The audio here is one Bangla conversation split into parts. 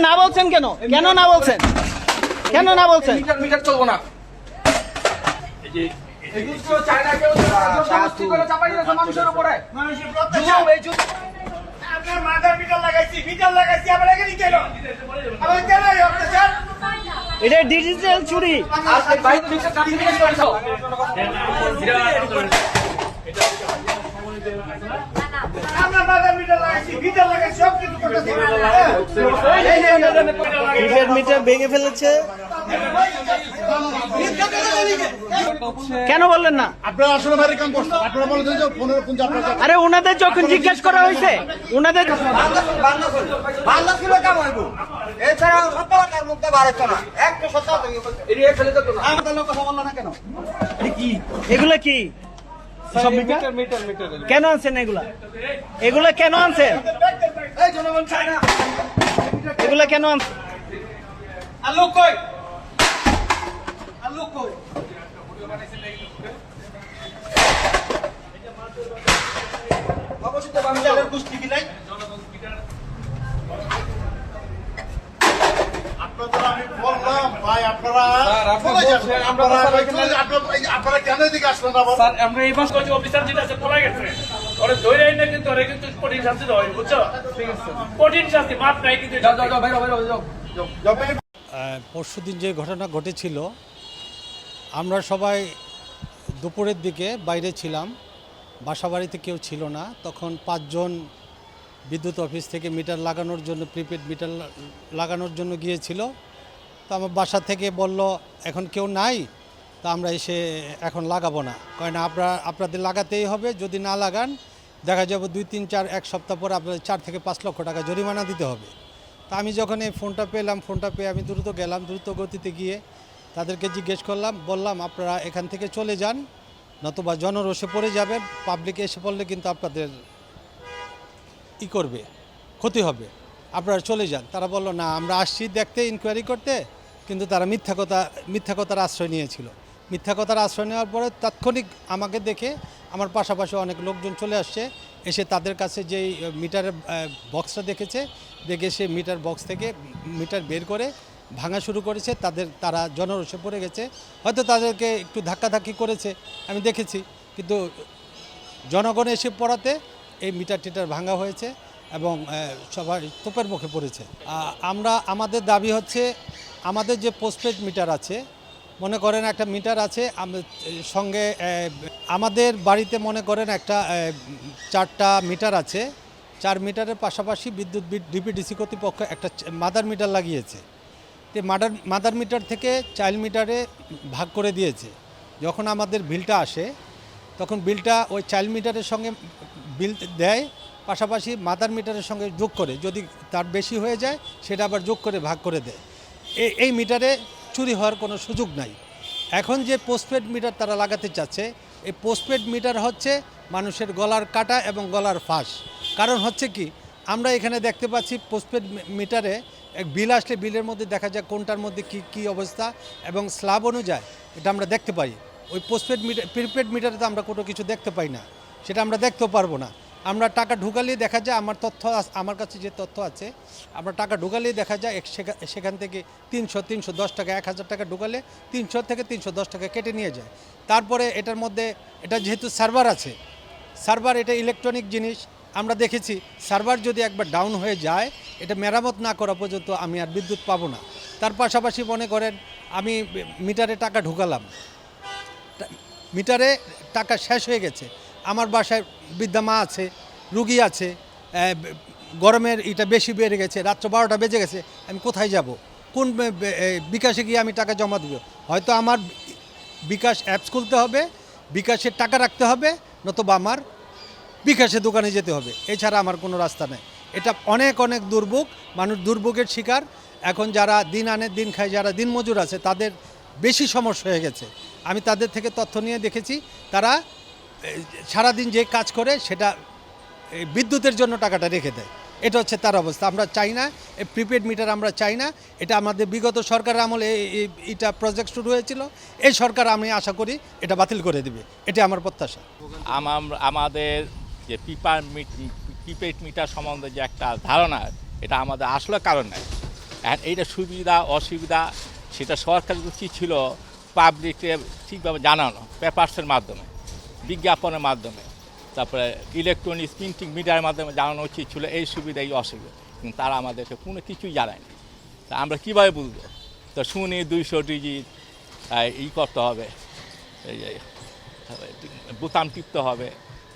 না বলছেন কেন? কেন না বলছেন? কেন না বলছেন? মিটার চলবো না। এটা ডিজিটাল চুরি। মিটার ভেঙে ফেলেছে। কেন বললেন না? আপনারা আসলে বাইরে কাম করছেন, আপনারা বলেছেন যে ফোনের ফোন আপনারা। আরে ওনাদের যখন জিজ্ঞেস করা হয়েছে ওনাদের বাংলা ছিল কাম হইব, এছাড়া সত্যবার্তার মুখে বাড়াইতো না। একটু সত্য আমাদের লোক কথা বললো না কেন? এগুলা কি সব মিটার? কেন আনছেন এগুলা? এগুলা কেন আনছেন? এই জনগণ চায় না। এগুলা কেন আনছেন? আলু কই? আলু কই? অবশ্যই বাংলাদেশের কুস্তি কি নাই? আপনারা আমি বললাম ভাই আপনারা আপনারা কেন এদিকে আসলেন আবার? স্যার আমরা এই মাস কত অফিসার যেটা আছে পড়া গেছে ওরে ধরে আইনা কিন্তু ওরে কিন্তু কঠিন শাস্তি দেওয়া হয়, বুঝছো? ঠিক আছে, কঠিন শাস্তি, মাপ নাই কিন্তু। যাও যাও যাও, বাইরে বাইরে যাও। পরশুদিন যে ঘটনা ঘটেছিল, আমরা সবাই দুপুরের দিকে বাইরে ছিলাম, বাসা বাড়িতে কেউ ছিল না। তখন 5 জন বিদ্যুৎ অফিস থেকে মিটার লাগানোর জন্য, প্রিপেড মিটার লাগানোর জন্য গিয়েছিল। তো আমার বাসা থেকে বলল এখন কেউ নাই, তা আমরা এসে এখন লাগাবো না। কয় না, আপনাদের লাগাতেই হবে, যদি না লাগান দেখা যাবে 2, 3, 4 এক সপ্তাহ পরে আপনাদের 4 থেকে 5 লক্ষ টাকা জরিমানা দিতে হবে। তা আমি যখন এই ফোনটা পেলাম, ফোনটা পেয়ে আমি দ্রুত গেলাম, দ্রুত গতিতে গিয়ে তাদেরকে জিজ্ঞেস করলাম, বললাম আপনারা এখান থেকে চলে যান, নতুবা জনরোষে পড়ে যাবেন, পাবলিকে এসে পড়লে কিন্তু আপনাদের করবে, ক্ষতি হবে, আপনারা চলে যান। তারা বলল না, আমরা আসছি দেখতে, ইনকোয়ারি করতে, কিন্তু তারা মিথ্যা কথার আশ্রয় নিয়েছিল। মিথ্যা কথার আশ্রয় নেওয়ার পরে তাৎক্ষণিক আমাকে দেখে আমার পাশাপাশি অনেক লোকজন চলে আসছে, এসে তাদের কাছে যেই মিটারের বক্সটা দেখে সে মিটার বক্স থেকে মিটার বের করে ভাঙা শুরু করেছে। তারা জনরোষে পড়ে গেছে, হয়তো তাদেরকে একটু ধাক্কাধাক্কি করেছে আমি দেখেছি, কিন্তু জনগণ এসে পড়াতে এই মিটার ভাঙা হয়েছে এবং সবাই তোপের মুখে পড়েছে। আমাদের দাবি হচ্ছে, আমাদের যে পোস্টপেড মিটার আছে, মনে করেন একটা মিটার আছে সঙ্গে, আমাদের বাড়িতে মনে করেন একটা 4টা মিটার আছে, 4 মিটারের পাশাপাশি বিদ্যুৎ ডিপিডিসি কর্তৃপক্ষ একটা মাদার মিটার লাগিয়েছে। তো মাদার মিটার থেকে চাইল্ড মিটারে ভাগ করে দিয়েছে। যখন আমাদের বিলটা আসে তখন বিলটা ওই চাইল্ড মিটারের সঙ্গে বিল দেয়, পাশাপাশি মাদার মিটারের সঙ্গে যোগ করে, যদি তার বেশি হয়ে যায় সেটা আবার যোগ করে ভাগ করে দেয়। এই মিটারে চুরি হওয়ার কোনো সুযোগ নাই। এখন যে পোস্টপেড মিটার তারা লাগাতে চাচ্ছে, এই পোস্টপেড মিটার হচ্ছে মানুষের গলার কাটা এবং গলার ফাঁস। কারণ হচ্ছে কি, আমরা এখানে দেখতে পাচ্ছি পোস্টপেড মিটারে বিল আসলে বিলের মধ্যে দেখা যায় কোনটার মধ্যে কি অবস্থা, এবং স্ল্যাব অনুযায়ী এটা আমরা দেখতে পাই। ওই পোস্টপেড মিটার, প্রিপেড মিটারে তো আমরা কোনো কিছু দেখতে পাই না, সেটা আমরা দেখতেও পারবো না। আমরা টাকা ঢুকালেই দেখা যায়, আমার কাছে যে তথ্য আছে, আমরা টাকা ঢুকালেই দেখা যায় সেখান থেকে 310 টাকা, 1000 টাকা ঢুকালে 300 থেকে 310 টাকা কেটে নিয়ে যায়। তারপরে এটার মধ্যে, এটা যেহেতু সার্ভার আছে, সার্ভার এটা ইলেকট্রনিক জিনিস, আমরা দেখেছি সার্ভার যদি একবার ডাউন হয়ে যায়, এটা মেরামত না করা পর্যন্ত আমি আর বিদ্যুৎ পাবো না। তার পাশাপাশি মনে করেন আমি মিটারে টাকা ঢুকালাম, মিটারে টাকা শেষ হয়ে গেছে, আমার বাসায় বৃদ্ধা মা আছে, রুগী আছে, গরমের এটা বেশি বেড়ে গেছে, রাত্র 12টা বেজে গেছে, আমি কোথায় যাব? কোন বিকাশে গিয়ে আমি টাকা জমা দেব? হয়তো আমার বিকাশ অ্যাপস খুলতে হবে, বিকাশের টাকা রাখতে হবে, নতুবা আমার বিকাশে দোকানে যেতে হবে, এছাড়া আমার কোনো রাস্তা নেই। এটা অনেক দুর্ভোগ, মানুষ দুর্ভোগের শিকার। এখন যারা দিন আনে দিন খায়, যারা দিনমজুর আছে, তাদের বেশি সমস্যা হয়ে গেছে। আমি তাদের থেকে তথ্য নিয়ে দেখেছি, তারা সারাদিন যে কাজ করে সেটা বিদ্যুতের জন্য টাকাটা রেখে দেয়। এটা হচ্ছে তার অবস্থা। আমরা চাই না এই প্রিপেড মিটার, আমরা চাই না। এটা আমাদের বিগত সরকারের আমলে এটা প্রজেক্ট শুরু হয়েছিল, এই সরকার আমি আশা করি এটা বাতিল করে দেবে, এটা আমার প্রত্যাশা। আমাদের যে প্রিপেড মিটার সম্বন্ধে যে একটা ধারণা, এটা আমাদের আসলে কারণ নাই। আর এইটা সুবিধা অসুবিধা সেটা সরকারের উচিত ছিল পাবলিককে ঠিকভাবে জানানো, পেপারসের মাধ্যমে, বিজ্ঞাপনের মাধ্যমে, তারপরে ইলেকট্রনিক্স প্রিন্টিং মিডিয়ার মাধ্যমে জানানো উচিত ছিল এই সুবিধা এই অসুবিধা, কিন্তু তারা আমাদেরকে কোনো কিছুই জানায়নি। তা আমরা কীভাবে বুঝবো? তো শুনি 200 ডিজিট করতে হবে, এই বোতাম টিপতে হবে,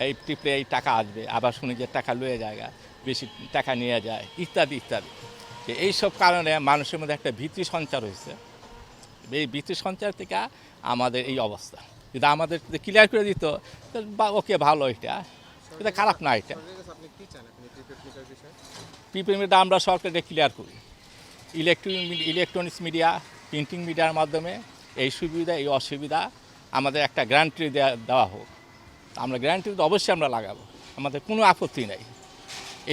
এই টিপলে এই টাকা আসবে, আবার শুনি যে টাকা লয়ে জায়গা বেশি টাকা নিয়ে যায় ইত্যাদি ইত্যাদি। এইসব কারণে মানুষের মধ্যে একটা ভীতি সঞ্চার হয়েছে। এই ভীতি সঞ্চার থেকে আমাদের এই অবস্থা। যদি আমাদের ক্লিয়ার করে দিত ওকে ভালো, এটা খারাপ না। এটা প্রিপেড মিটার আমরা সরকারকে ক্লিয়ার করি, ইলেকট্রনিক্স মিডিয়া প্রিন্টিং মিডিয়ার মাধ্যমে এই সুবিধা এই অসুবিধা আমাদের একটা গ্যারান্টি দেওয়া হোক। আমরা গ্যারান্টি অবশ্যই আমরা লাগাবো, আমাদের কোনো আপত্তি নেই।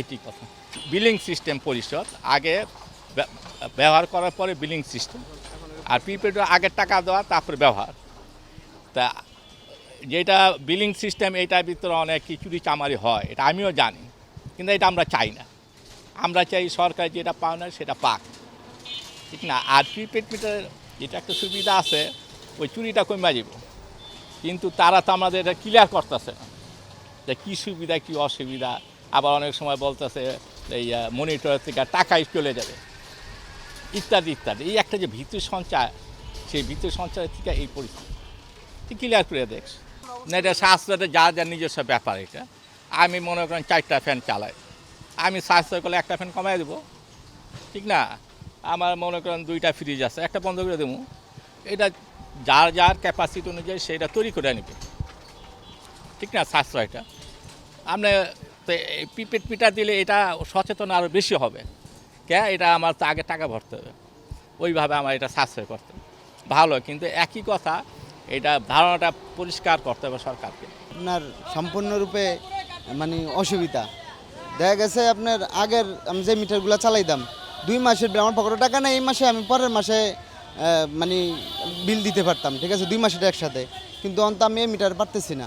এটি কথা। বিলিং সিস্টেম পরিশোধ আগে ব্যবহার করার পরে বিলিং সিস্টেম, আর প্রিপেড আগের টাকা দেওয়া তারপরে ব্যবহার। তা যেটা বিলিং সিস্টেম এইটার ভিতরে অনেক চুরি চামারি হয়, এটা আমিও জানি, কিন্তু এটা আমরা চাই না। আমরা চাই সরকার যেটা পায় না সেটা পাক, ঠিক না? আর প্রিপেড মিটারের যেটা একটা সুবিধা আছে, ওই চুরিটা কমে যাব, কিন্তু তারা তো আমাদের এটা ক্লিয়ার করতেছে না যে কী সুবিধা কী অসুবিধা। আবার অনেক সময় বলতেছে এই মনিটর থেকে টাকাই চলে যাবে ইত্যাদি ইত্যাদি। এই একটা যে ভিত্তি সঞ্চয়, সেই ভিত্তি সঞ্চয়ের থেকে এই পরিস্থিতি ক্লিয়ার করে দেখছি না। এটা স্বাস্থ্যতে যা যা নিজস্ব ব্যাপার। এটা আমি মনে করেন 4টা ফ্যান চালাই, আমি স্বাস্থ্য করলে একটা ফ্যান কমাই দেবো, ঠিক না? আমার মনে করেন 2টা ফ্রিজ আছে, একটা বন্ধ করে দেবো। এটা যার যার ক্যাপাসিটি অনুযায়ী সেটা তৈরি করে নেবে, ঠিক না? সাশ্রয়টা আমরা প্রিপেড মিটার দিলে এটা সচেতন আরও বেশি হবে। এটা আমার তো আগে টাকা ভরতে হবে, ওইভাবে আমার এটা সাশ্রয় করতে হবে ভালো। কিন্তু একই কথা, এটা ধারণাটা পরিষ্কার করতে হবে সরকারকে। আপনার সম্পূর্ণরূপে মানে অসুবিধা দেখা গেছে। আপনার আগের আমি যে মিটারগুলো চালাইতাম 2 মাসের বিল, আমার পকেটে টাকা নেই, এই মাসে আমি পরের মাসে মানে বিল দিতে পারতাম, ঠিক আছে, 2 মাসের একসাথে। কিন্তু অন্ত আমি এই মিটার পারতেছি না।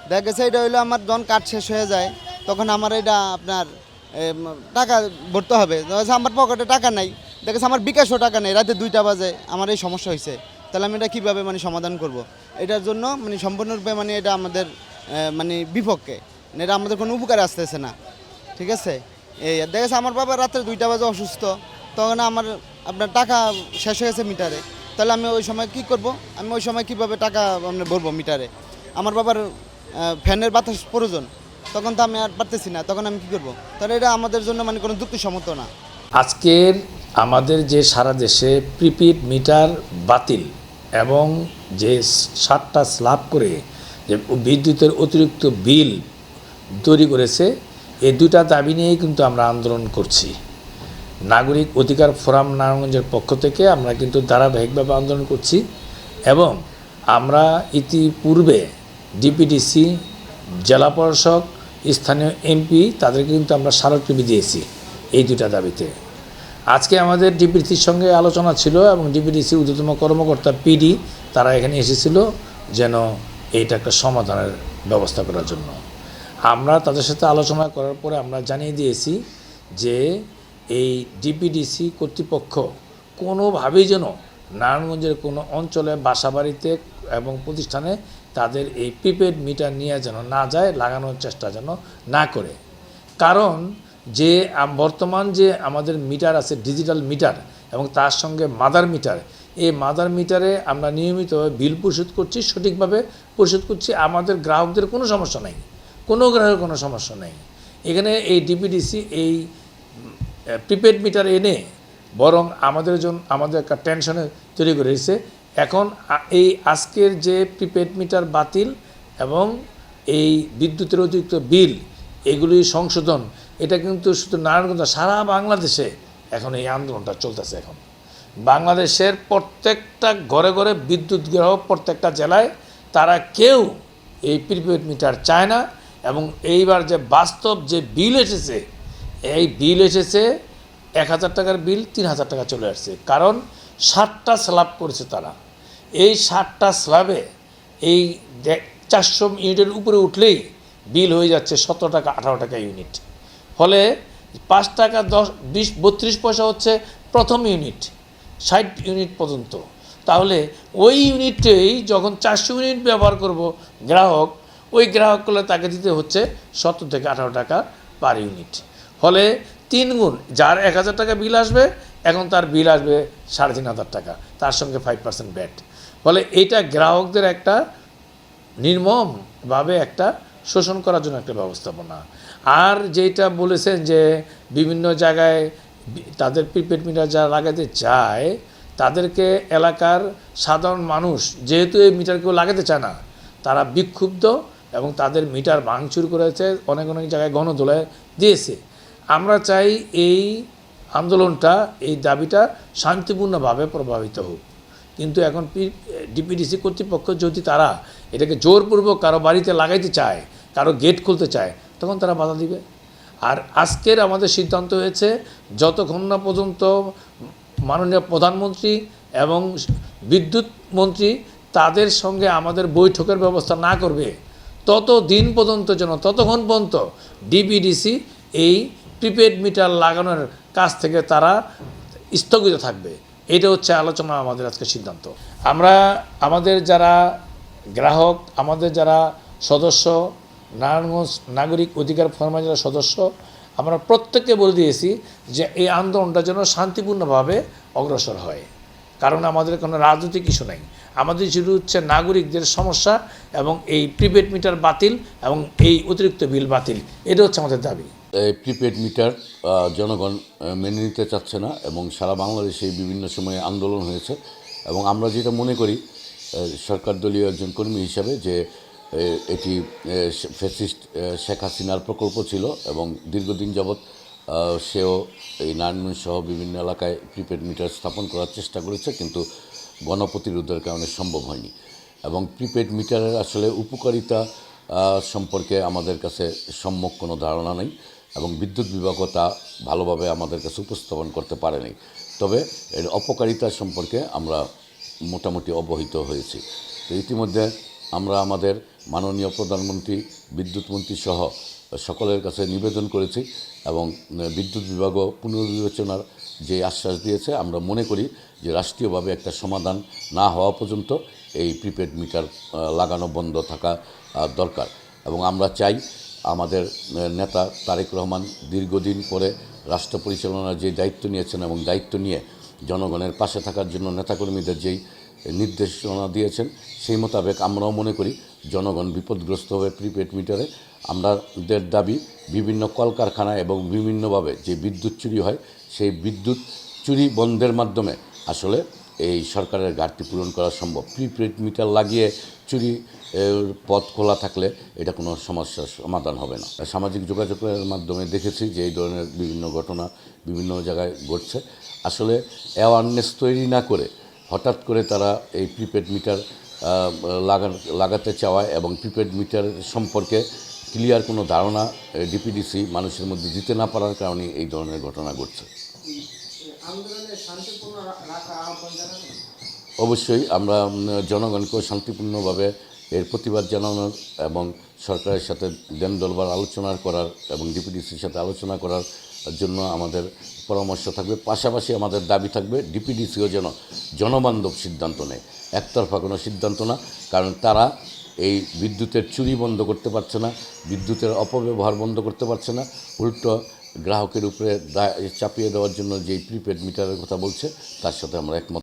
দেখা গেছে এটা হইলো আমার যখন কার্ড শেষ হয়ে যায় তখন আমার এটা আপনার টাকা ভরতে হবে। আমার পকেটে টাকা নাই, দেখা গেছে আমার বিকাশও টাকা নেই, রাতে 2টা বাজে আমার এই সমস্যা হয়েছে। তাহলে আমি এটা কীভাবে মানে সমাধান করব? এটার জন্য মানে সম্পূর্ণরূপে মানে এটা আমাদের মানে বিপক্ষে, এটা আমাদের কোনো উপকারে আসতেছে না, ঠিক আছে। এই দেখা গেছে আমার বাবা রাত্রে 2টা বাজে অসুস্থ, তখন আমার আপনার টাকা শেষ হয়েছে মিটারে। তাহলে আমি ওই সময় কি করব? আমি ওই সময় কীভাবে টাকা মানে ভরবো মিটারে? আমার বাবার ফ্যানের বাতাস প্রয়োজন, তখন তো আমি আর পারতেছি না, তখন আমি কী করবো? তাহলে এটা আমাদের জন্য মানে কোনো যুক্তিসম্মত না। আজকের আমাদের যে সারা দেশে প্রিপেড মিটার বাতিল এবং যে 7টা স্ল্যাব করে যে বিদ্যুতের অতিরিক্ত বিল তৈরি করেছে, এই 2টা দাবি নিয়েই কিন্তু আমরা আন্দোলন করছি। নাগরিক অধিকার ফোরাম নারায়ণগঞ্জের পক্ষ থেকে আমরা কিন্তু ধারাবাহিকভাবে আন্দোলন করছি এবং আমরা ইতিপূর্বে ডিপিডিসি, জেলা প্রশাসক, স্থানীয় এমপি তাদেরকে কিন্তু আমরা স্মারকলিপি দিয়েছি এই 2টা দাবিতে। আজকে আমাদের ডিপিডিসির সঙ্গে আলোচনা ছিল এবং ডিপিডিসি ঊর্ধ্বতম কর্মকর্তা পিডি তারা এখানে এসেছিল যেন এইটা একটা সমাধানের ব্যবস্থা করার জন্য। আমরা তাদের সাথে আলোচনা করার পরে আমরা জানিয়ে দিয়েছি যে এই ডিপিডিসি কর্তৃপক্ষ কোনোভাবেই যেন নারায়ণগঞ্জের কোনো অঞ্চলে বাসাবাড়িতে এবং প্রতিষ্ঠানে তাদের এই প্রিপেড মিটার নিয়ে যেন না যায়, লাগানোর চেষ্টা যেন না করে। কারণ যে বর্তমান যে আমাদের মিটার আছে ডিজিটাল মিটার এবং তার সঙ্গে মাদার মিটার, এই মাদার মিটারে আমরা নিয়মিতভাবে বিল পরিশোধ করছি, সঠিকভাবে পরিশোধ করছি, আমাদের গ্রাহকদের কোনো সমস্যা নেই, কোনো গ্রাহকের কোনো সমস্যা নেই। এখানে এই ডিপিডিসি এই প্রিপেড মিটার এনে বরং আমাদের জন্য আমাদের একটা টেনশনে তৈরি করেছে। এখন এই আজকের যে প্রিপেড মিটার বাতিল এবং এই বিদ্যুতের অতিরিক্ত বিল এগুলি সংশোধন, এটা কিন্তু শুধু নারায়ণগঞ্জ, সারা বাংলাদেশে এখন এই আন্দোলনটা চলতেছে। এখন বাংলাদেশের প্রত্যেকটা ঘরে ঘরে বিদ্যুৎ গ্রাহক, প্রত্যেকটা জেলায় তারা কেউ এই প্রিপেড মিটার চায় না। এবং এইবার যে বাস্তব যে বিল এসেছে, এই বিল এসেছে 1000 টাকার বিল 3000 টাকা চলে আসছে। কারণ 7টা স্ল্যাব করেছে তারা। এই 7টা স্ল্যাবে এই 400 ইউনিটের উপরে উঠলেই বিল হয়ে যাচ্ছে 17 টাকা 18 টাকা ইউনিট। ফলে 5 টাকা 32 পয়সা হচ্ছে প্রথম ইউনিট, 60 ইউনিট পর্যন্ত। তাহলে ওই ইউনিটেই যখন 400 ইউনিট ব্যবহার করব গ্রাহক, ওই গ্রাহকগুলো তাকে দিতে হচ্ছে 17 থেকে 18 টাকা পার ইউনিট। ফলে 3 গুণ, যার 1000 টাকা বিল আসবে এখন তার বিল আসবে 3500 টাকা, তার সঙ্গে 5% ব্যাট। ফলে এইটা গ্রাহকদের একটা নির্মমভাবে একটা শোষণ করার জন্য একটা ব্যবস্থাপনা। আর যেটা বলেছেন যে বিভিন্ন জায়গায় তাদের প্রিপেড মিটার যারা লাগাতে চায় তাদেরকে এলাকার সাধারণ মানুষ যেহেতু এই মিটারকেও লাগাতে চায় না, তারা বিক্ষুব্ধ এবং তাদের মিটার ভাঙচুর করেছে, অনেক অনেক জায়গায় গণধোলায় দিয়েছে। আমরা চাই এই আন্দোলনটা, এই দাবিটা শান্তিপূর্ণভাবে প্রভাবিত হোক। কিন্তু এখন ডিপিডিসি কর্তৃপক্ষ যদি তারা এটাকে জোরপূর্বক কারো বাড়িতে লাগাইতে চায়, কারো গেট খুলতে চায়, তখন তারা বাধা দিবে। আর আজকের আমাদের সিদ্ধান্ত হয়েছে যতক্ষণ না পর্যন্ত মাননীয় প্রধানমন্ত্রী এবং বিদ্যুৎ মন্ত্রী তাদের সঙ্গে আমাদের বৈঠকের ব্যবস্থা না করবে ততক্ষণ পর্যন্ত ডিপিডিসি এই প্রিপেড মিটার লাগানোর কাজ থেকে তারা স্থগিত থাকবে। এটা হচ্ছে আলোচনা আমাদের আজকে সিদ্ধান্ত। আমরা আমাদের যারা গ্রাহক, আমাদের যারা সদস্য, নারায়ণগঞ্জ নাগরিক অধিকার ফোরামের যারা সদস্য, আমরা প্রত্যেককে বলে দিয়েছি যে এই আন্দোলনটা যেন শান্তিপূর্ণভাবে অগ্রসর হয়। কারণ আমাদের কোনো রাজনৈতিক ইস্যু নাই, আমাদের শুরু হচ্ছে নাগরিকদের সমস্যা এবং এই প্রিপেড মিটার বাতিল এবং এই অতিরিক্ত বিল বাতিল, এটা হচ্ছে আমাদের দাবি। এই প্রিপেড মিটার জনগণ মেনে নিতে চাচ্ছে না এবং সারা বাংলাদেশে বিভিন্ন সময়ে আন্দোলন হয়েছে। এবং আমরা যেটা মনে করি সরকার দলীয় একজন কর্মী হিসাবে যে এটি ফ্যাসিস্ট শেখ হাসিনার প্রকল্প ছিল এবং দীর্ঘদিন যাবৎ সেও এই নারায়ণগঞ্জ সহ বিভিন্ন এলাকায় প্রিপেড মিটার স্থাপন করার চেষ্টা করেছে, কিন্তু গণপ্রতিরোধের কারণে সম্ভব হয়নি। এবং প্রিপেড মিটারের আসলে উপকারিতা সম্পর্কে আমাদের কাছে সম্যক কোনো ধারণা নেই এবং বিদ্যুৎ বিভাগও তা ভালোভাবে আমাদের কাছে উপস্থাপন করতে পারেনি। তবে এর অপকারিতা সম্পর্কে আমরা মোটামুটি অবহিত হয়েছি। তো ইতিমধ্যে আমরা আমাদের মাননীয় প্রধানমন্ত্রী, বিদ্যুৎ মন্ত্রী সহ সকলের কাছে নিবেদন করেছি এবং বিদ্যুৎ বিভাগও পুনর্বিবেচনার যে আশ্বাস দিয়েছে। আমরা মনে করি যে রাষ্ট্রীয়ভাবে একটা সমাধান না হওয়া পর্যন্ত এই প্রিপেড মিটার লাগানো বন্ধ থাকা দরকার। এবং আমরা চাই আমাদের নেতা তারেক রহমান দীর্ঘদিন পরে রাষ্ট্র পরিচালনার যে দায়িত্ব নিয়েছেন এবং দায়িত্ব নিয়ে জনগণের পাশে থাকার জন্য নেতাকর্মীদের যেই নির্দেশনা দিয়েছেন সেই মোতাবেক আমরাও মনে করি জনগণ বিপদগ্রস্ত হবে প্রিপেড মিটারে। আমাদের দাবি বিভিন্ন কলকারখানায় এবং বিভিন্নভাবে যে বিদ্যুৎ চুরি হয় সেই বিদ্যুৎ চুরি বন্ধের মাধ্যমে আসলে এই সরকারের ঘাটতি পূরণ করা সম্ভব। প্রিপেড মিটার লাগিয়ে চুরি পথ খোলা থাকলে এটা কোনো সমস্যার সমাধান হবে না। সামাজিক যোগাযোগের মাধ্যমে দেখেছি যে এই ধরনের বিভিন্ন ঘটনা বিভিন্ন জায়গায় ঘটছে। আসলে অ্যাওয়ারনেস তৈরি না করে হঠাৎ করে তারা এই প্রিপেড মিটার লাগাতে চাওয়ায় এবং প্রিপেড মিটার সম্পর্কে ক্লিয়ার কোনো ধারণা ডিপিডিসি মানুষের মধ্যে দিতে না পারার কারণে এই ধরনের ঘটনা ঘটছে। অবশ্যই আমরা জনগণকেও শান্তিপূর্ণভাবে এর প্রতিবাদ জানানোর এবং সরকারের সাথে দেন দরবার আলোচনা করার এবং ডিপিডিসির সাথে আলোচনা করার জন্য আমাদের পরামর্শ থাকবে। পাশাপাশি আমাদের দাবি থাকবে ডিপিডিসিও যেন জনবান্ধব সিদ্ধান্ত নেয়, একতরফা কোনো সিদ্ধান্ত না। কারণ তারা এই বিদ্যুতের চুরি বন্ধ করতে পারছে না, বিদ্যুতের অপব্যবহার বন্ধ করতে পারছে না, উল্টো গ্রাহকের উপরে চাপিয়ে দেওয়ার জন্য যেই প্রিপেড মিটারের কথা বলছে তার সাথে আমরা একমত।